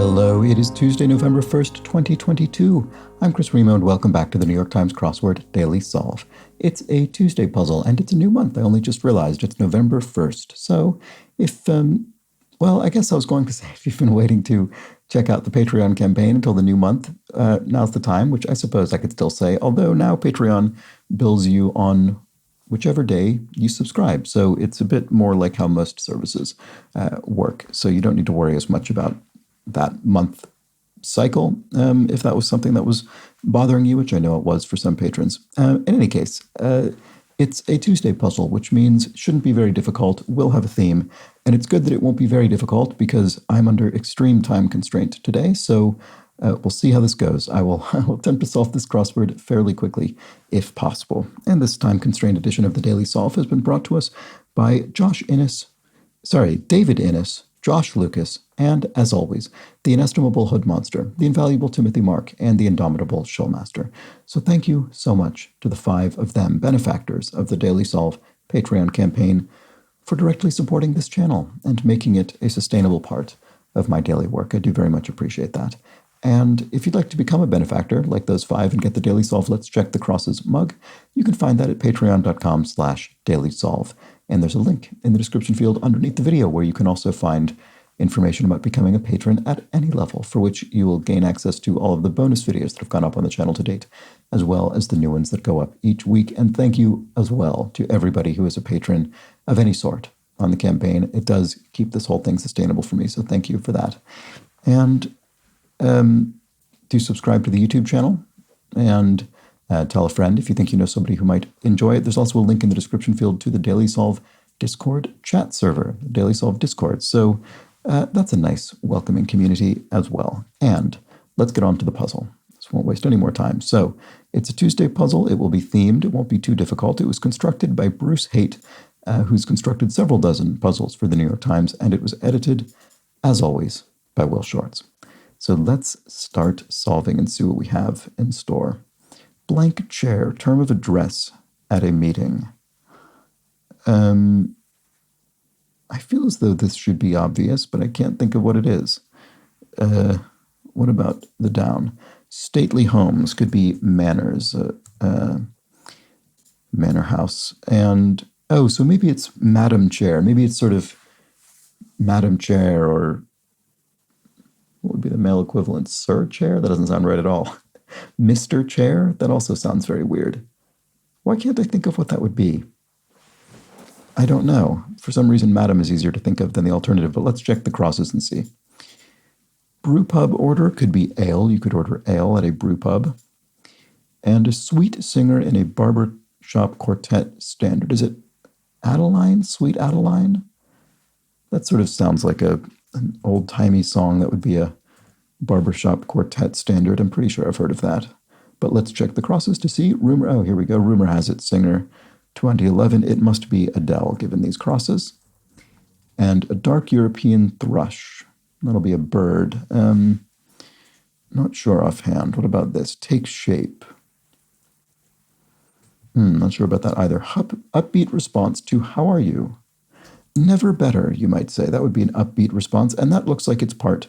Hello, it is Tuesday, November 1st, 2022. I'm Chris Remo, and welcome back to the New York Times Crossword Daily Solve. It's a Tuesday puzzle, and it's a new month. I only just realized it's November 1st. So I guess I was going to say, if you've been waiting to check out the Patreon campaign until the new month, now's the time, which I suppose I could still say, although now Patreon bills you on whichever day you subscribe. So it's a bit more like how most services work. So you don't need to worry as much about that month cycle, if that was something that was bothering you, which I know it was for some patrons. In any case, it's a Tuesday puzzle, which means it shouldn't be very difficult, will have a theme, and it's good that it won't be very difficult because I'm under extreme time constraint today, so we'll see how this goes. I will attempt to solve this crossword fairly quickly, if possible. And this time-constrained edition of the Daily Solve has been brought to us by David Innes, Josh Lucas, and, as always, the inestimable Hood Monster, the invaluable Timothy Mark, and the indomitable Showmaster. So thank you so much to the 5 of them, benefactors of the Daily Solve Patreon campaign, for directly supporting this channel and making it a sustainable part of my daily work. I do very much appreciate that. And if you'd like to become a benefactor like those 5 and get the Daily Solve Let's Check the Crosses mug, you can find that at patreon.com/dailysolve. And there's a link in the description field underneath the video where you can also find information about becoming a patron at any level, for which you will gain access to all of the bonus videos that have gone up on the channel to date, as well as the new ones that go up each week. And thank you as well to everybody who is a patron of any sort on the campaign. It does keep this whole thing sustainable for me, so thank you for that. And do subscribe to the YouTube channel and tell a friend if you think you know somebody who might enjoy it. There's also a link in the description field to the Daily Solve Discord chat server, the Daily Solve Discord. So that's a nice, welcoming community as well. And let's get on to the puzzle. This won't waste any more time. So it's a Tuesday puzzle. It will be themed. It won't be too difficult. It was constructed by Bruce Haight, who's constructed several dozen puzzles for the New York Times, and it was edited, as always, by Will Shorts. So let's start solving and see what we have in store. Blank chair, term of address at a meeting. I feel as though this should be obvious, but I can't think of what it is. What about the down? Stately homes could be manors, manor house. And, so maybe it's Madam Chair. Maybe it's sort of Madam Chair, or what would be the male equivalent? Sir Chair? That doesn't sound right at all. Mr. Chair? That also sounds very weird. Why can't I think of what that would be? I don't know. For some reason, Madam is easier to think of than the alternative, but let's check the crosses and see. Brew pub order could be ale. You could order ale at a brew pub. And a sweet singer in a barber shop quartet standard. Is it Adeline? Sweet Adeline? That sort of sounds like an old-timey song that would be a barbershop quartet standard. I'm pretty sure I've heard of that. But let's check the crosses to see. Rumor, here we go. Rumor has it, singer 2011. It must be Adele, given these crosses. And a dark European thrush. That'll be a bird. Not sure offhand. What about this? Take shape. Not sure about that either. Upbeat response to how are you? Never better, you might say. That would be an upbeat response, and that looks like it's part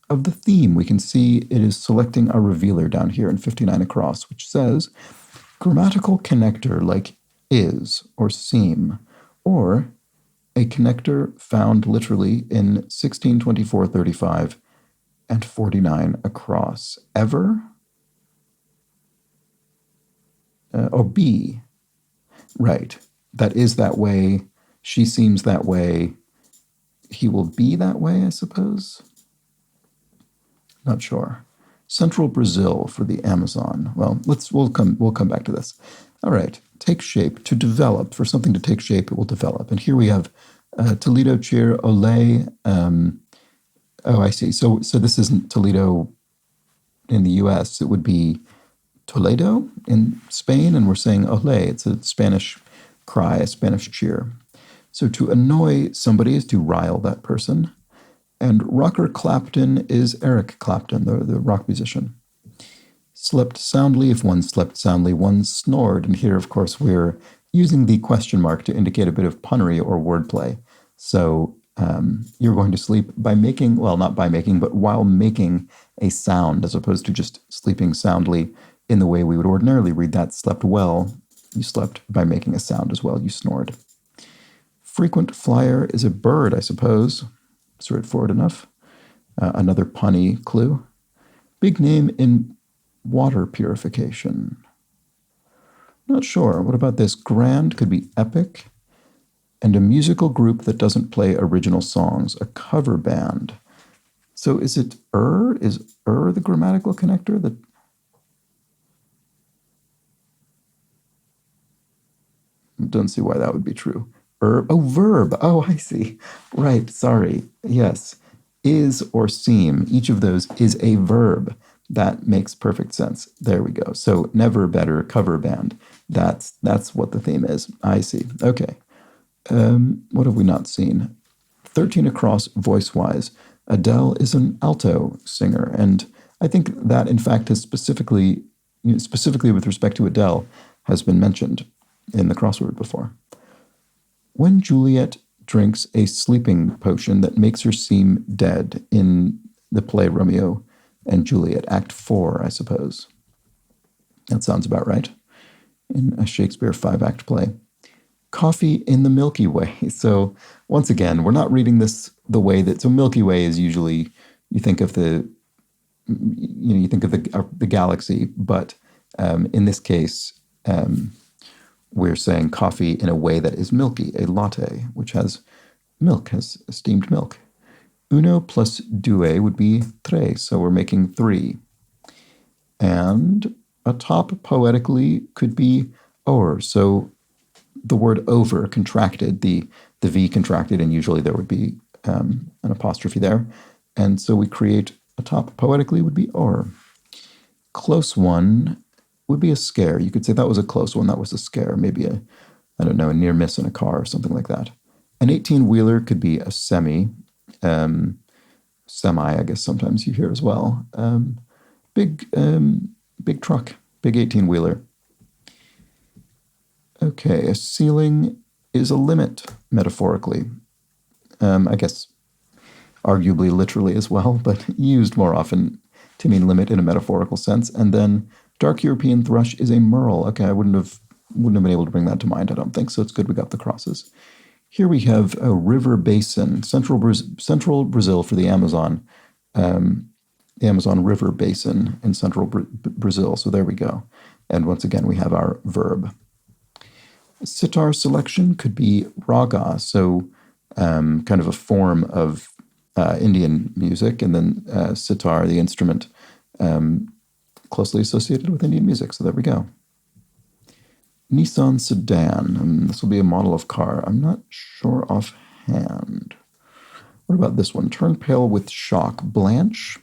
of the theme. We can see it is selecting a revealer down here in 59 across, which says grammatical connector like is or seem, or a connector found literally in 16, 24, 35, and 49 across. Ever? Or be. Right. That is that way. She seems that way. He will be that way, I suppose. Not sure. Central Brazil for the Amazon. Well, we'll come back to this. All right. Take shape. To develop. For something to take shape, it will develop. And here we have Toledo cheer, ole. I see. So this isn't Toledo in the U.S. It would be Toledo in Spain, and we're saying ole. It's a Spanish cry, a Spanish cheer. So to annoy somebody is to rile that person. And Rocker Clapton is Eric Clapton, the rock musician. Slept soundly. If one slept soundly, one snored. And here, of course, we're using the question mark to indicate a bit of punnery or wordplay. So You're going to sleep by making, well, not by making, but while making a sound, as opposed to just sleeping soundly in the way we would ordinarily read that. Slept well. You slept by making a sound as well. You snored. Frequent flyer is a bird, I suppose. Straightforward enough. Another punny clue. Big name in water purification. Not sure. What about this? Grand could be epic. And a musical group that doesn't play original songs. A cover band. So is it Is the grammatical connector? Don't see why that would be true. Verb. Oh, I see. Right, sorry. Yes. Is or seem. Each of those is a verb. That makes perfect sense. There we go. So never better cover band. That's what the theme is. I see. Okay. What have we not seen? 13 across voice-wise. Adele is an alto singer, and I think that, in fact, has specifically with respect to Adele, has been mentioned in the crossword before. When Juliet drinks a sleeping potion that makes her seem dead in the play Romeo and Juliet, Act 4, I suppose. That sounds about right. In a Shakespeare 5-act play. Coffee in the Milky Way. So once again, we're not reading this the way that, so Milky Way is usually, you think of the galaxy, but in this case, we're saying coffee in a way that is milky, a latte, which has milk, has steamed milk. Uno plus due would be tre, so we're making 3. And atop poetically could be or, so the word over contracted, the V contracted, and usually there would be an apostrophe there. And so we create atop poetically would be or. Close one would be a scare. You could say that was a close one, that was a scare, maybe a near miss in a car or something like that. An 18-wheeler could be a semi, I guess sometimes you hear as well. Big truck, big 18-wheeler. Okay, a ceiling is a limit, metaphorically. I guess arguably literally as well, but used more often to mean limit in a metaphorical sense. And then dark European thrush is a merle. Okay, I wouldn't have been able to bring that to mind, I don't think, so it's good we got the crosses. Here we have a river basin, central Brazil for the Amazon River Basin in central Brazil, so there we go. And once again, we have our verb. Sitar selection could be raga, so kind of a form of Indian music, and then sitar, the instrument, closely associated with Indian music. So there we go. Nissan sedan, and this will be a model of car. I'm not sure offhand. What about this one? Turn pale with shock. Blanche?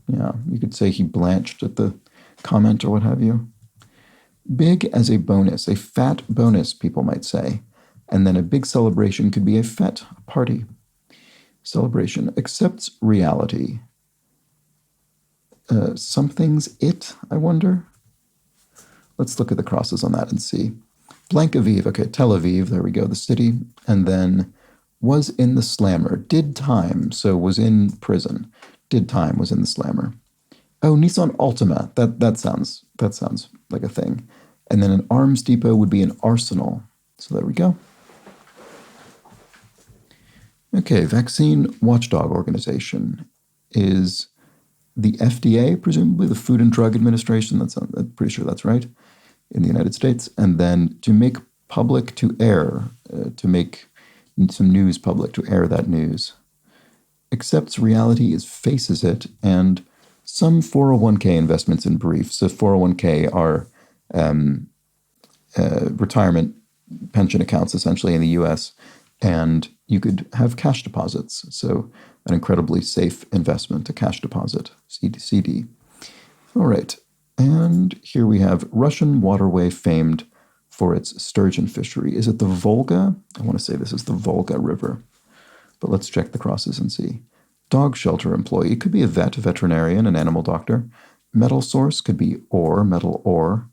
Yeah, you could say he blanched at the comment or what have you. Big as a bonus, a fat bonus, people might say. And then a big celebration could be a fete, a party. Celebration accepts reality. Something's it, I wonder? Let's look at the crosses on that and see. Blank Aviv, okay, Tel Aviv, there we go, the city. And then was in the slammer, did time, so was in prison. Did time, was in the slammer. Oh, Nissan Altima, that sounds like a thing. And then an arms depot would be an arsenal. So there we go. Okay, Vaccine Watchdog Organization is the FDA, presumably the Food and Drug Administration. I'm pretty sure that's right, in the United States. And then to make public to air, to make some news public, to air that news. Accepts reality is faces it, and some 401k investments in brief. So 401k are retirement pension accounts, essentially, in the U.S., and you could have cash deposits. So an incredibly safe investment, a cash deposit, CD. All right, and here we have Russian waterway famed for its sturgeon fishery. Is it the Volga? I want to say this is the Volga River, but let's check the crosses and see. Dog shelter employee could be a veterinarian, an animal doctor. Metal source could be ore, metal ore.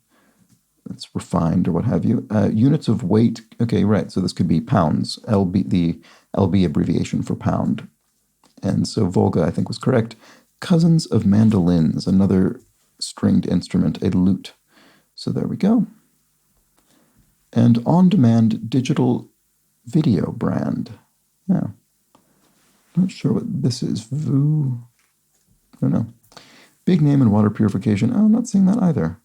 It's refined or what have you. Units of weight. Okay, right. So this could be pounds. LB, the LB abbreviation for pound. And so Volga, I think, was correct. Cousins of mandolins, another stringed instrument, a lute. So there we go. And on-demand digital video brand. Yeah. Not sure what this is. Voo. I don't know. Big name in water purification. Oh, I'm not seeing that either.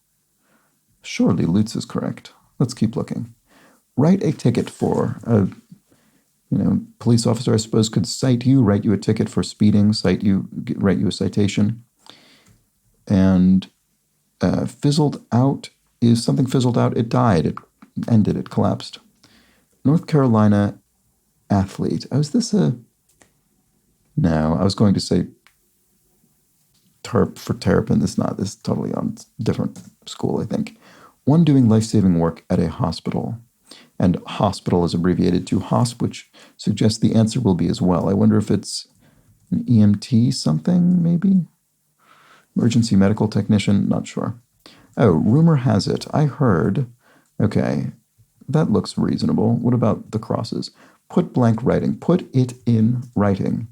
Surely Lutz is correct. Let's keep looking. Write a ticket for. Police officer, I suppose, could cite you, write you a ticket for speeding, write you a citation. And fizzled out is something fizzled out. It died. It ended. It collapsed. North Carolina athlete. Oh, is this a... No, I was going to say TERP for terrapin. This is not. This is totally on different school, I think. One doing life-saving work at a hospital. And hospital is abbreviated to HOSP, which suggests the answer will be as well. I wonder if it's an EMT something, maybe? Emergency medical technician, not sure. Oh, rumor has it. I heard. Okay, that looks reasonable. What about the crosses? Put blank writing. Put it in writing.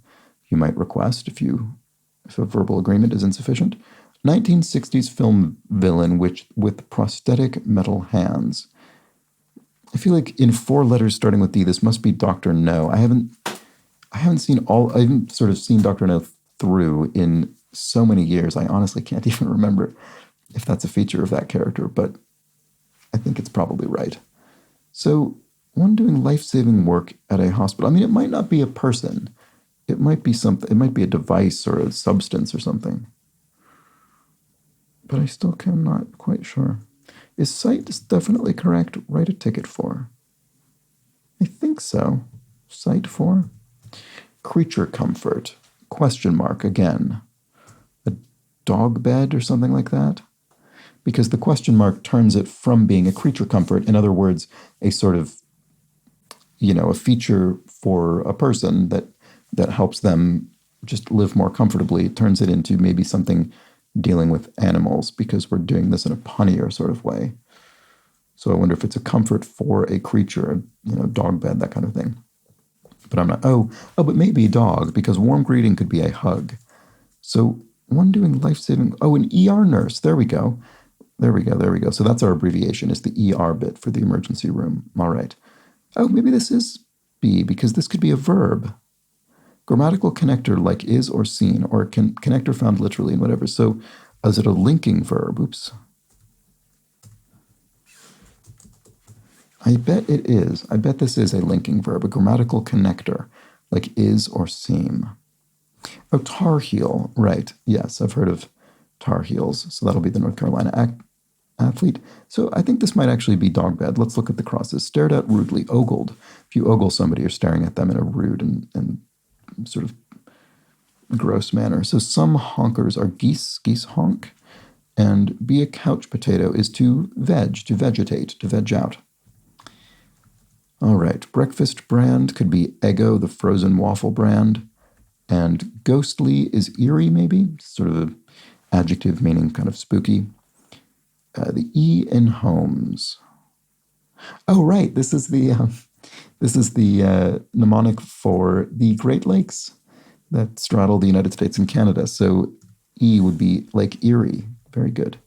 You might request if a verbal agreement is insufficient. 1960s film villain with prosthetic metal hands. I feel like in 4 letters starting with D, this must be Dr. No. I haven't sort of seen Dr. No through in so many years. I honestly can't even remember if that's a feature of that character, but I think it's probably right. So, one doing life-saving work at a hospital. I mean, it might not be a person. It might be something. It might be a device or a substance or something. But I still am not quite sure. Is site definitely correct? Write a ticket for. I think so. Site for. Creature comfort. Question mark again. A dog bed or something like that? Because the question mark turns it from being a creature comfort, in other words, a sort of, a feature for a person that helps them just live more comfortably. It turns it into maybe something dealing with animals, because we're doing this in a punnier sort of way. So I wonder if it's a comfort for a creature, dog bed, that kind of thing. But I'm not. But maybe dog, because warm greeting could be a hug. So one doing life-saving. Oh, an ER nurse. There we go. There we go. So that's our abbreviation. It's the ER bit for the emergency room. All right. Oh, maybe this is B, because this could be a verb. Grammatical connector like is or seen, or connector found literally in whatever. So is it a linking verb? Oops. I bet it is. I bet this is a linking verb, a grammatical connector, like is or seem. Oh, Tar Heel. Right. Yes, I've heard of Tar Heels. So that'll be the North Carolina athlete. So I think this might actually be dog bed. Let's look at the crosses. Stared at rudely. Ogled. If you ogle somebody, you're staring at them in a rude and sort of gross manner. So some honkers are geese honk, and be a couch potato is to vegetate, to veg out. All right, breakfast brand could be Eggo, the frozen waffle brand, and ghostly is eerie, maybe, sort of an adjective meaning kind of spooky. The E in homes. Oh, right, this is the mnemonic for the Great Lakes that straddle the United States and Canada. So E would be Lake Erie. Very good.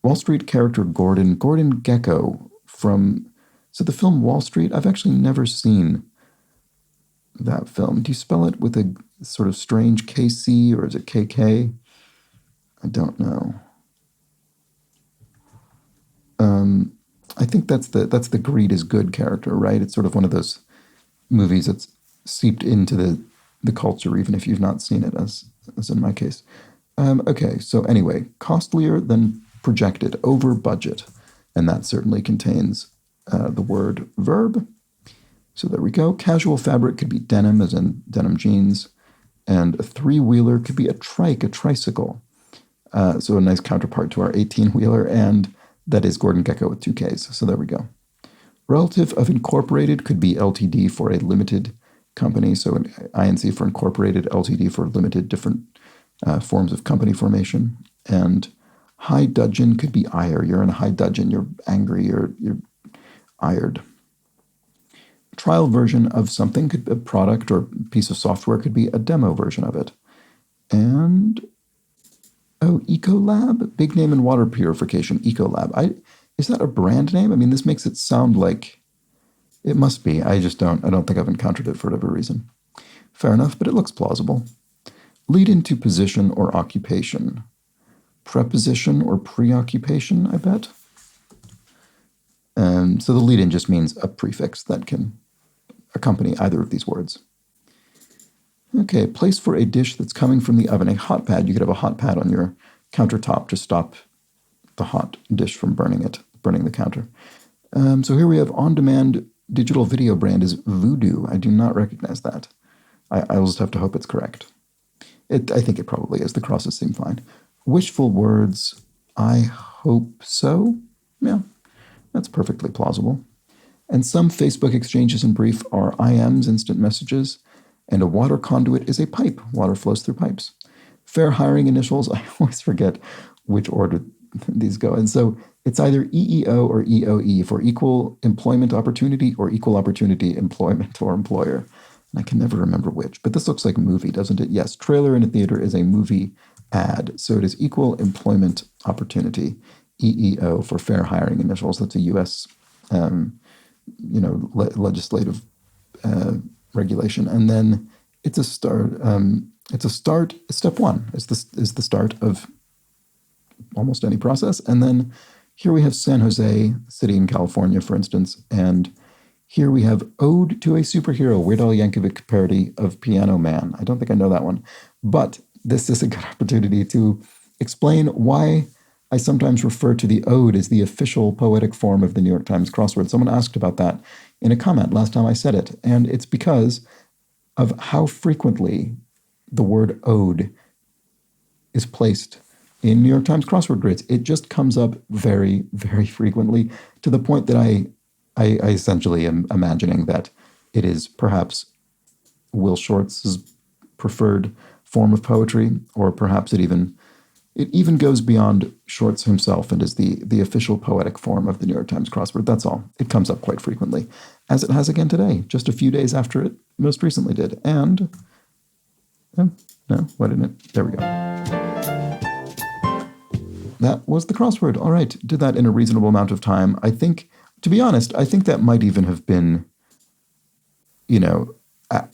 Wall Street character Gordon Gekko from... So the film Wall Street, I've actually never seen that film. Do you spell it with a sort of strange KC, or is it KK? I don't know. I think that's the greed is good character, right? It's sort of one of those movies that's seeped into the culture, even if you've not seen it, as in my case. Okay, so anyway, costlier than projected, over budget, and that certainly contains the word verb. So there we go. Casual fabric could be denim, as in denim jeans, and a 3-wheeler could be a trike, a tricycle. So a nice counterpart to our 18-wheeler, and that is Gordon Gekko with 2 Ks. So there we go. Relative of incorporated could be LTD for a limited company. So an INC for incorporated, LTD for limited, different forms of company formation. And High dudgeon could be ire. You're in a high dudgeon. You're angry. You're ired. Trial version of something could be a product or piece of software, could be a demo version of it. And Ecolab, big name in water purification, Ecolab. Is that a brand name? I mean, this makes it sound like it must be. I don't think I've encountered it for whatever reason. Fair enough, but it looks plausible. Lead into position or occupation. Preposition or preoccupation, I bet. So the lead-in just means a prefix that can accompany either of these words. Okay, place for a dish that's coming from the oven. A hot pad. You could have a hot pad on your countertop to stop the hot dish from burning the counter. So here we have on-demand digital video brand is Voodoo. I do not recognize that. I'll just have to hope it's correct. I think it probably is. The crosses seem fine. Wishful words. I hope so. Yeah, that's perfectly plausible. And some Facebook exchanges in brief are IMs, instant messages, and a water conduit is a pipe. Water flows through pipes. Fair hiring initials. I always forget which order these go. And so it's either EEO or EOE for equal employment opportunity or equal opportunity employment or employer. And I can never remember which. But this looks like a movie, doesn't it? Yes, trailer in a theater is a movie ad. So it is equal employment opportunity, EEO for fair hiring initials. That's a U.S. Legislative regulation. And then it's a start. Step one is the start of almost any process. And then here we have San Jose, city in California, for instance. And here we have Ode to a Superhero, Weird Al Yankovic parody of Piano Man. I don't think I know that one. But this is a good opportunity to explain why I sometimes refer to the ode as the official poetic form of the New York Times crossword. Someone asked about that in a comment last time I said it. And it's because of how frequently the word ode is placed in New York Times crossword grids. It just comes up very, very frequently to the point that I essentially am imagining that it is perhaps Will Shortz's preferred form of poetry, or perhaps it even goes beyond Shorts himself and is the official poetic form of the New York Times crossword. That's all. It comes up quite frequently, as it has again today, just a few days after it most recently did. And, no, why didn't it? There we go. That was the crossword. All right, did that in a reasonable amount of time. I think, to be honest, I think that might even have been,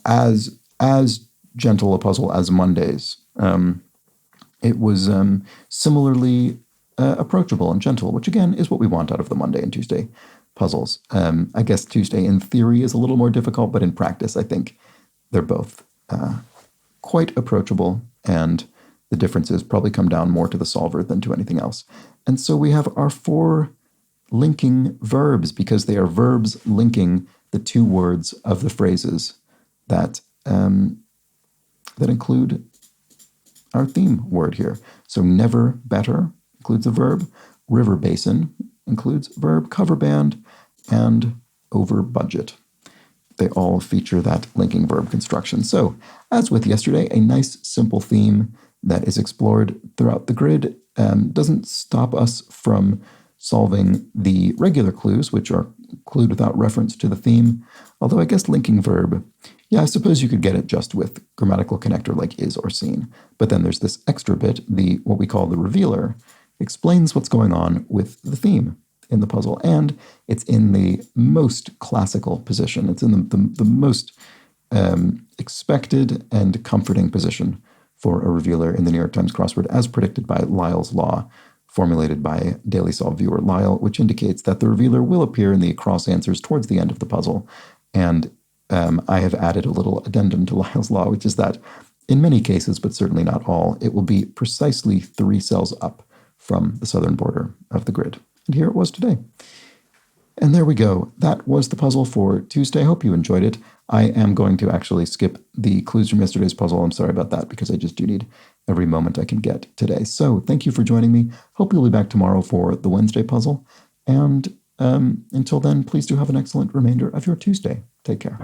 as gentle a puzzle as Monday's. It was similarly approachable and gentle, which again is what we want out of the Monday and Tuesday puzzles. I guess Tuesday in theory is a little more difficult, but in practice, I think they're both quite approachable, and the differences probably come down more to the solver than to anything else. And so we have our 4 linking verbs, because they are verbs linking the 2 words of the phrases that include our theme word here. So never better includes a verb, river basin includes verb, cover band, and over budget. They all feature that linking verb construction. So, as with yesterday, a nice simple theme that is explored throughout the grid doesn't stop us from solving the regular clues, which are clued without reference to the theme. Although I guess linking verb, yeah, I suppose you could get it just with grammatical connector like is or seen. But then there's this extra bit, what we call the revealer, explains what's going on with the theme in the puzzle. And it's in the most classical position. It's in the most expected and comforting position for a revealer in the New York Times crossword, as predicted by Lyell's law, formulated by Daily Solve viewer Lyell, which indicates that the revealer will appear in the cross answers towards the end of the puzzle. And I have added a little addendum to Lyell's law, which is that in many cases, but certainly not all, it will be precisely 3 cells up from the southern border of the grid. And here it was today. And there we go. That was the puzzle for Tuesday. I hope you enjoyed it. I am going to actually skip the clues from yesterday's puzzle. I'm sorry about that, because I just do need every moment I can get today. So thank you for joining me. Hope you'll be back tomorrow for the Wednesday puzzle. And until then, please do have an excellent remainder of your Tuesday. Take care.